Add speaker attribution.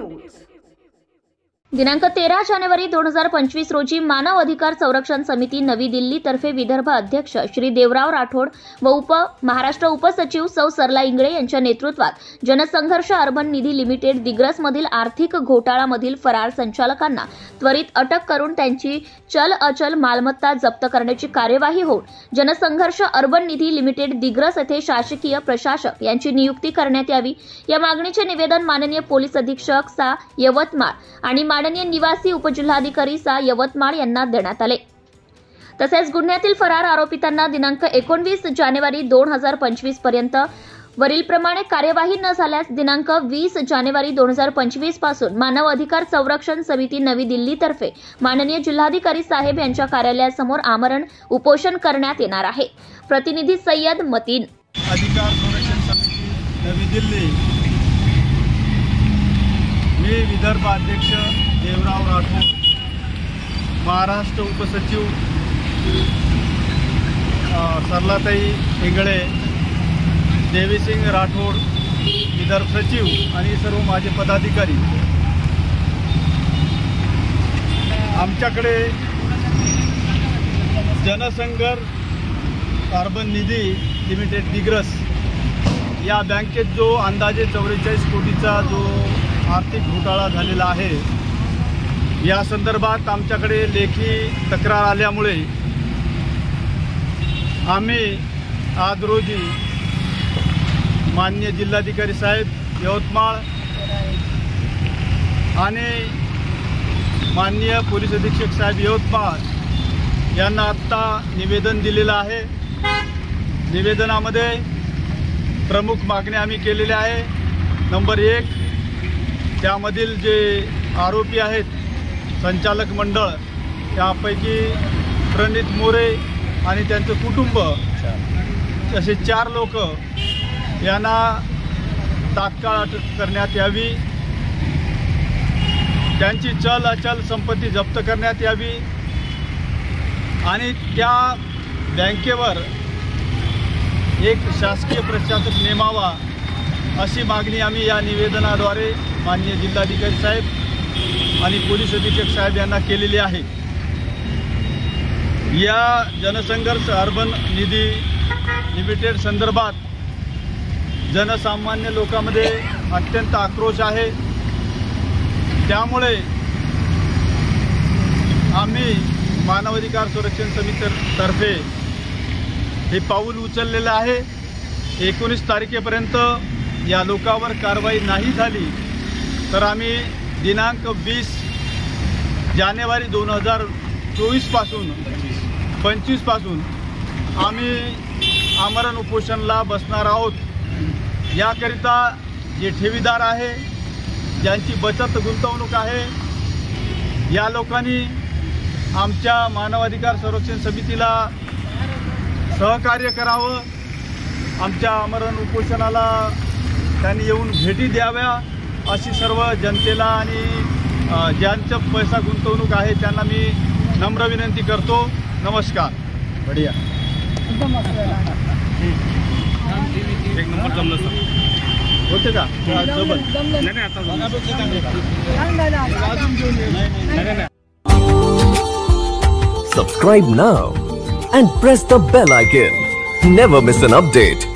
Speaker 1: News. दिनांक 13 जानेवारी 2025 रोजी मानव अधिकार संरक्षण समिती नवी दिल्ली तर्फे विदर्भ अध्यक्ष श्री देवराव राठोड व महाराष्ट्र उपसचिव सौ सरला इंगळे यांच्या नेतृत्वात जनसंघर्ष अर्बन निधी लिमिटेड दिग्रस मधील आर्थिक घोटाळ्यामधील फरार संचालकांना त्वरित अटक करून त्यांची चल अचल मालमत्ता जप्त करण्याची कार्यवाही होऊन जनसंघर्ष अर्बन निधी लिमिटेड दिग्रस येथे शासकीय प्रशासक यांची नियुक्ती करण्यात यावी या मागणीचे निवेदन माननीय पोलीस अधीक्षक सा यवतमाळ आणि माननीय निवासी उपजिल्हाधिकारी सा यवतमाळ यांना देण्यात आले। तसेच गुन्ह्यातील फरार आरोपितांना दिनांक 19 जानेवारी 2025 पर्यंत वरीलप्रमाणे कार्यवाही न झाल्यास दिनांक 20 जानेवारी 2025 पासून मानव अधिकार संरक्षण समिती नवी दिल्ली तर्फे माननीय जिल्हाधिकारी साहेब यांच्या कार्यालयासमोर आमरण उपोषण करण्यात येणार आहे। प्रतिनिधी सय्यद मतीन।
Speaker 2: अधिकार संरक्षण समिती नवी दिल्ली। मी विदर्भ अध्यक्ष देवराव राठोड, महाराष्ट्र उपसचिव सरलाताई इंगळे, देवीसिंग राठोड विदर्भ सचिव आणि सर्व माझे पदाधिकारी, आमच्याकडे जनसंघर्ष अर्बन निधी लिमिटेड दिग्रस या बँकेत जो अंदाजे 44 कोटीचा जो आर्थिक घोटाळा झालेला आहे, या संदर्भात आमच्याकडे लेखी तक्रार आल्यामुळे आम्ही आज रोजी माननीय जिल्हाधिकारी साहेब यवतमाळ आणि माननीय पोलीस अधीक्षक साहेब यवतमाळ यांना आत्ता निवेदन दिलेलं आहे। निवेदनामध्ये प्रमुख मागण्या आम्ही केलेल्या आहे। नंबर 1, त्यामधील जे आरोपी आहेत संचालक मंडळ, त्यापैकी प्रणित मोरे आणि त्यांचं कुटुंब असे 4 लोक यांना तात्काळ अटक करण्यात यावी, त्यांची चल अचल संपत्ती जप्त करण्यात यावी आणि त्या बँकेवर एक शासकीय प्रशासक नेमावा अशी मागणी आम्ही या निवेदनाद्वारे माननीय जिल्हाधिकारी साहेब आणि पोलीस अधीक्षक साहेब यांना केलेली आहे। या जनसंघर्ष अर्बन निधी लिमिटेड संदर्भात जनसामान्य लोकांमध्ये अत्यंत आक्रोश आहे। त्यामुळे आम्ही मानवाधिकार संरक्षण समितीतर्फे हे पाऊल उचललेलं आहे। 19 तारखेपर्यंत या लोकांवर कारवाई नाही झाली तर आम्ही दिनांक 20 जानेवारी 2024 पासून 25 पासून आम्ही आमरण उपोषणला बसणार आहोत। याकरिता जे ठेवीदार आहे, ज्यांची बचत गुंतवणूक आहे, या लोकांनी आमच्या मानवाधिकार संरक्षण समितीला सहकार्य करावं। आमच्या आमरण उपोषणाला त्यांनी येऊन भेटी द्याव्या अशी सर्व जनतेला आणि ज्यांचं पैसा गुंतवणूक आहे त्यांना मी नम्र विनंती करतो। नमस्कार। बढिया एक नंबर जमलं सर, होते का? नाही आता
Speaker 3: Subscribe now and press the bell icon. Never miss an update.